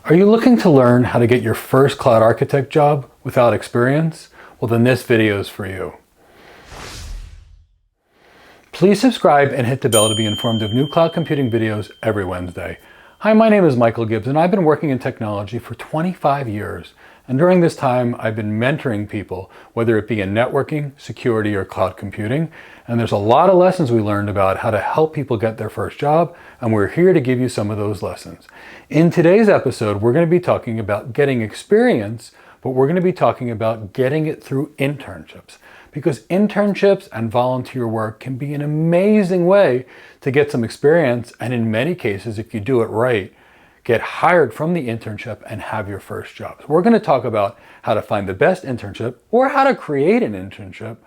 Are you looking to learn how to get your first cloud architect job without experience? Well, then this video is for you. Please subscribe and hit the bell to be informed of new cloud computing videos every Wednesday. Hi, my name is Michael Gibbs and I've been working in technology for 25 years. And during this time, I've been mentoring people, whether it be in networking, security, or cloud computing. And there's a lot of lessons we learned about how to help people get their first job, and we're here to give you some of those lessons. In today's episode, we're going to be talking about getting experience, but we're going to be talking about getting it through internships. Because internships and volunteer work can be an amazing way to get some experience, and in many cases, if you do it right, get hired from the internship and have your first job. So we're going to talk about how to find the best internship or how to create an internship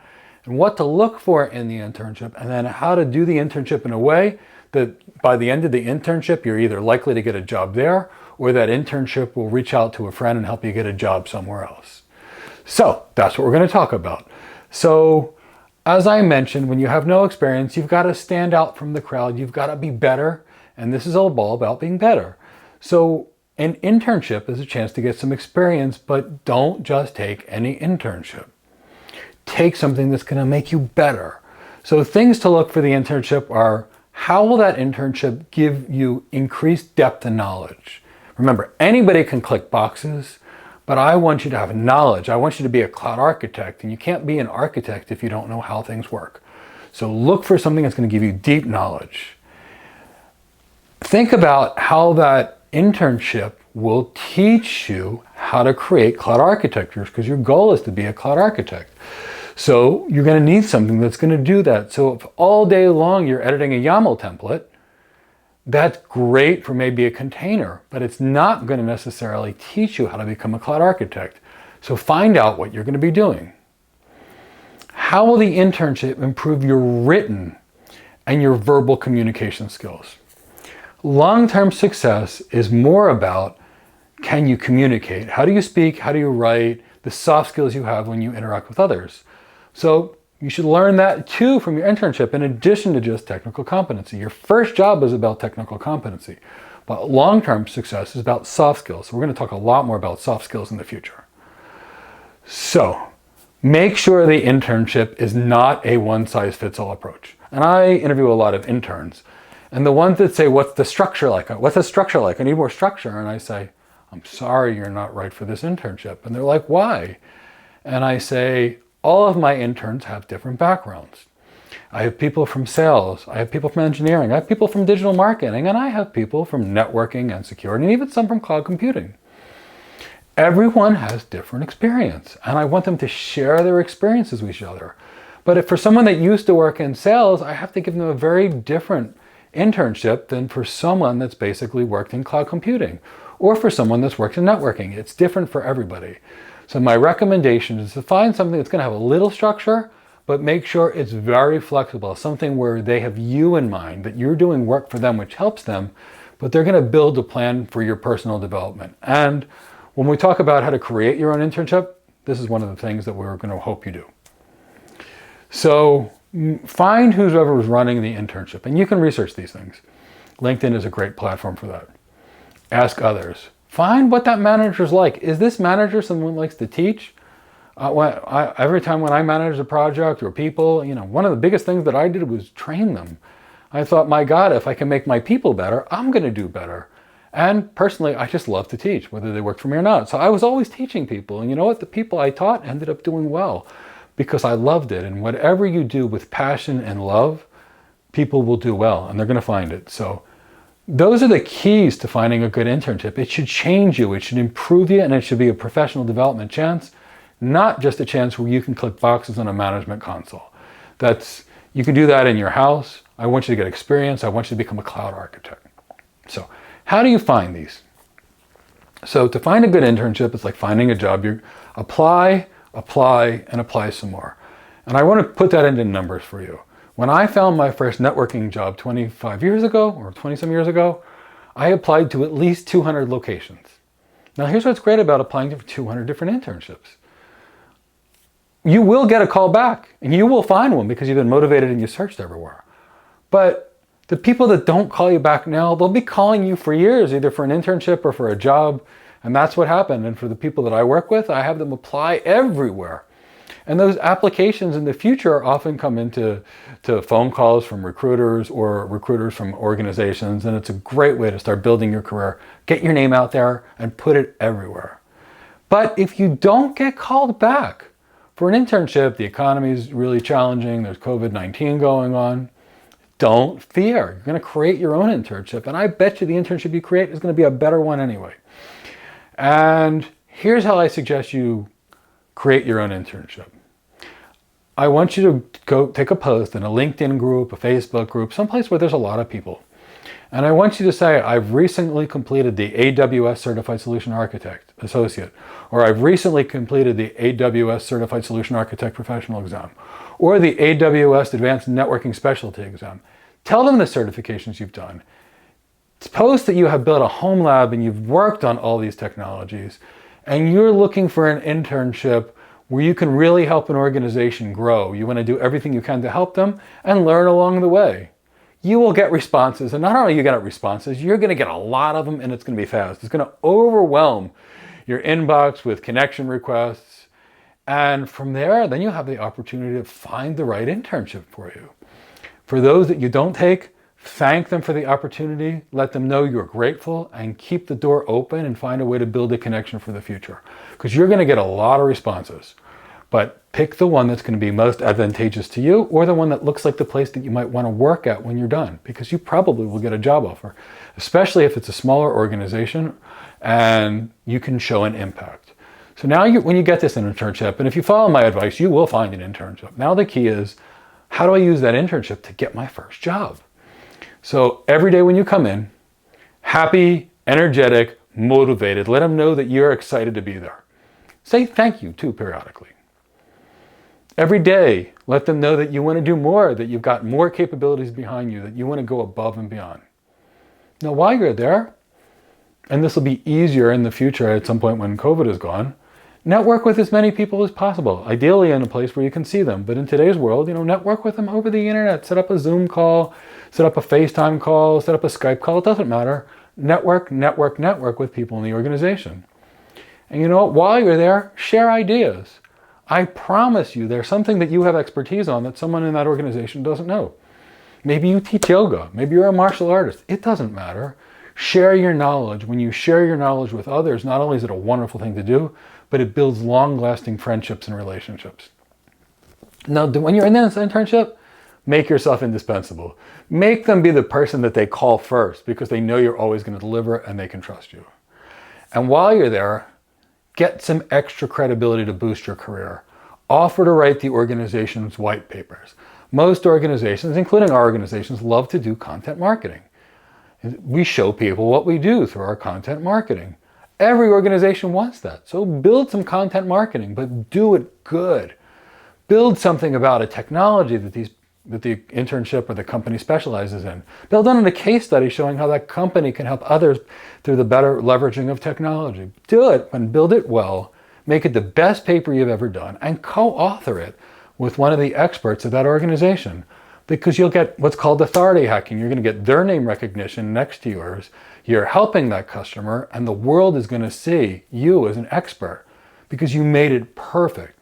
and what to look for in the internship, and then how to do the internship in a way that by the end of the internship, you're either likely to get a job there or that internship will reach out to a friend and help you get a job somewhere else. So that's what we're going to talk about. So as I mentioned, when you have no experience, you've got to stand out from the crowd. You've got to be better. And this is all about being better. So an internship is a chance to get some experience, but don't just take any internship. Take something that's going to make you better. So things to look for the internship are, how will that internship give you increased depth and knowledge? Remember, anybody can click boxes, but I want you to have knowledge. I want you to be a cloud architect, and you can't be an architect if you don't know how things work. So look for something that's going to give you deep knowledge. Think about how that internship will teach you how to create cloud architectures, because your goal is to be a cloud architect. So you're going to need something that's going to do that. So if all day long you're editing a YAML template, that's great for maybe a container, but it's not going to necessarily teach you how to become a cloud architect. So find out what you're going to be doing. How will the internship improve your written and your verbal communication skills? Long-term success is more about, can you communicate? How do you speak? How do you write? The soft skills you have when you interact with others. So you should learn that too from your internship, in addition to just technical competency. Your first job is about technical competency, but long-term success is about soft skills. So we're going to talk a lot more about soft skills in the future. So make sure the internship is not a one-size-fits-all approach. And I interview a lot of interns. And the ones that say, what's the structure like? What's the structure like? I need more structure. And I say, I'm sorry, you're not right for this internship. And they're like, why? And I say, all of my interns have different backgrounds. I have people from sales. I have people from engineering. I have people from digital marketing. And I have people from networking and security, and even some from cloud computing. Everyone has different experience. And I want them to share their experiences with each other. But if for someone that used to work in sales, I have to give them a very different internship than for someone that's basically worked in cloud computing, or for someone that's worked in networking. It's different for everybody. So my recommendation is to find something that's going to have a little structure, but make sure it's very flexible, something where they have you in mind, that you're doing work for them which helps them, but they're going to build a plan for your personal development. And when we talk about how to create your own internship, this is one of the things that we're going to hope you do. So find whoever's running the internship, and you can research these things. LinkedIn is a great platform for that. Ask others. Find what that manager's like. Is this manager someone who likes to teach? Every time when I manage a project or people, one of the biggest things that I did was train them. I thought, my God, if I can make my people better, I'm going to do better. And personally, I just love to teach, whether they work for me or not. So I was always teaching people. And you know what? The people I taught ended up doing well, because I loved it. And whatever you do with passion and love, people will do well, and they're going to find it. So those are the keys to finding a good internship. It should change you, it should improve you, and it should be a professional development chance, not just a chance where you can click boxes on a management console. You can do that in your house. I want you to get experience. I want you to become a cloud architect. So how do you find these? So to find a good internship, it's like finding a job. You apply, and apply some more. And I want to put that into numbers for you. When I found my first networking job 25 years ago, or 20-some years ago, I applied to at least 200 locations. Now here's what's great about applying to 200 different internships. You will get a call back, and you will find one because you've been motivated and you searched everywhere. But The people that don't call you back now, they'll be calling you for years, either for an internship or for a job. And that's what happened. And for the people that I work with, I have them apply everywhere. And those applications in the future often come into phone calls from recruiters or recruiters from organizations. And it's a great way to start building your career. Get your name out there and put it everywhere. But if you don't get called back for an internship, the economy is really challenging. There's COVID-19 going on. Don't fear. You're going to create your own internship. And I bet you the internship you create is going to be a better one anyway. And here's how I suggest you create your own internship. I want you to go take a post in a LinkedIn group, a Facebook group, someplace where there's a lot of people. And I want you to say, I've recently completed the AWS Certified Solution Architect Associate, or I've recently completed the AWS Certified Solution Architect Professional Exam, or the AWS Advanced Networking Specialty Exam. Tell them the certifications you've done. Post that you have built a home lab and you've worked on all these technologies, and you're looking for an internship where you can really help an organization grow. You want to do everything you can to help them and learn along the way. You will get responses, and not only you get responses, you're going to get a lot of them, and it's going to be fast. It's going to overwhelm your inbox with connection requests. And from there, then you have the opportunity to find the right internship for you. For those that you don't take, thank them for the opportunity, let them know you're grateful, and keep the door open and find a way to build a connection for the future. Because you're going to get a lot of responses. But pick the one that's going to be most advantageous to you, or the one that looks like the place that you might want to work at when you're done, because you probably will get a job offer, especially if it's a smaller organization and you can show an impact. So now when you get this internship, and if you follow my advice, you will find an internship. Now the key is, how do I use that internship to get my first job? So every day when you come in, happy, energetic, motivated, let them know that you're excited to be there. Say thank you too periodically. Every day, let them know that you want to do more, that you've got more capabilities behind you, that you want to go above and beyond. Now, while you're there, and this will be easier in the future at some point when COVID is gone, network with as many people as possible, ideally in a place where you can see them. But in today's world, network with them over the internet. Set up a Zoom call, set up a FaceTime call, set up a Skype call. It doesn't matter. Network with people in the organization. And you know what? While you're there, share ideas. I promise you there's something that you have expertise on that someone in that organization doesn't know. Maybe you teach yoga. Maybe you're a martial artist. It doesn't matter. Share your knowledge. When you share your knowledge with others, not only is it a wonderful thing to do, but it builds long-lasting friendships and relationships. Now, when you're in this internship, make yourself indispensable. Make them be the person that they call first, because they know you're always going to deliver and they can trust you. And while you're there, get some extra credibility to boost your career. Offer to write the organization's white papers. Most organizations, including our organizations, love to do content marketing. We show people what we do through our content marketing. Every organization wants that. So build some content marketing, but do it good. Build something about a technology that the internship or the company specializes in. Build on a case study showing how that company can help others through the better leveraging of technology. Do it and build it well. Make it the best paper you've ever done and co-author it with one of the experts of that organization, because you'll get what's called authority hacking. You're going to get their name recognition next to yours. You're helping that customer, and the world is going to see you as an expert because you made it perfect.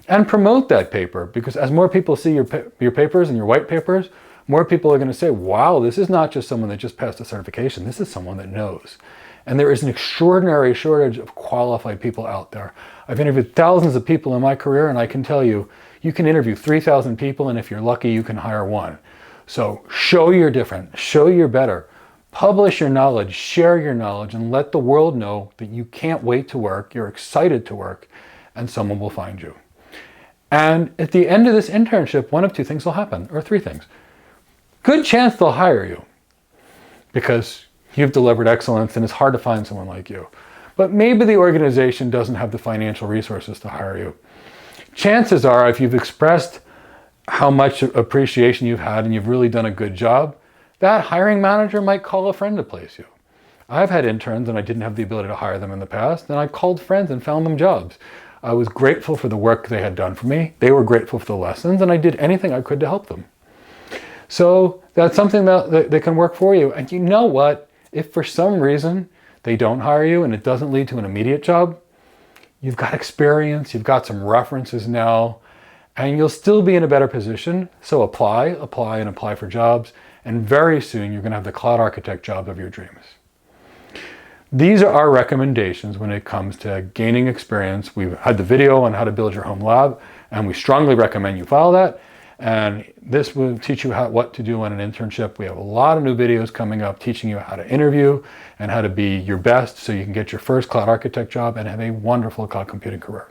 And promote that paper, because as more people see your papers and your white papers, more people are going to say, wow, this is not just someone that just passed a certification. This is someone that knows. And there is an extraordinary shortage of qualified people out there. I've interviewed thousands of people in my career, and I can tell you, you can interview 3,000 people, and if you're lucky, you can hire one. So show you're different, show you're better, publish your knowledge, share your knowledge, and let the world know that you can't wait to work, you're excited to work, and someone will find you. And at the end of this internship, one of two things will happen, or three things. Good chance they'll hire you because you've delivered excellence and it's hard to find someone like you. But maybe the organization doesn't have the financial resources to hire you. Chances are, if you've expressed how much appreciation you've had and you've really done a good job, that hiring manager might call a friend to place you. I've had interns and I didn't have the ability to hire them in the past, and I called friends and found them jobs. I was grateful for the work they had done for me. They were grateful for the lessons, and I did anything I could to help them. So that's something that can work for you. And you know what? If for some reason they don't hire you and it doesn't lead to an immediate job, you've got experience, you've got some references now, and you'll still be in a better position. So apply for jobs. And very soon you're going to have the cloud architect job of your dreams. These are our recommendations when it comes to gaining experience. We've had the video on how to build your home lab, and we strongly recommend you follow that. And this will teach you what to do on an internship. We have a lot of new videos coming up teaching you how to interview and how to be your best so you can get your first cloud architect job and have a wonderful cloud computing career.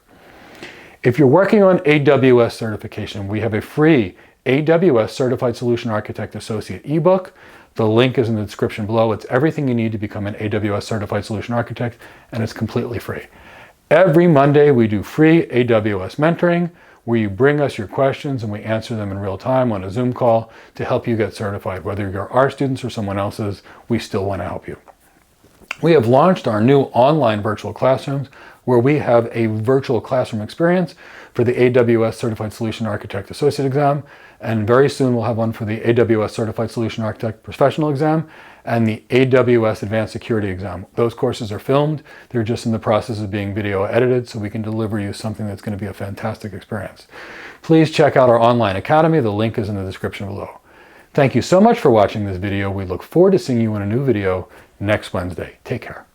If you're working on AWS certification, we have a free AWS Certified Solution Architect Associate ebook. The link is in the description below. It's everything you need to become an AWS Certified Solution Architect, and it's completely free. Every Monday, we do free AWS mentoring, where you bring us your questions and we answer them in real time on a Zoom call to help you get certified. Whether you're our students or someone else's, we still want to help you. We have launched our new online virtual classrooms, where we have a virtual classroom experience for the AWS Certified Solution Architect Associate exam, and very soon we'll have one for the AWS Certified Solution Architect Professional exam and the AWS Advanced Security exam. Those courses are filmed. They're just in the process of being video edited so we can deliver you something that's going to be a fantastic experience. Please check out our online academy. The link is in the description below. Thank you so much for watching this video. We look forward to seeing you in a new video next Wednesday. Take care.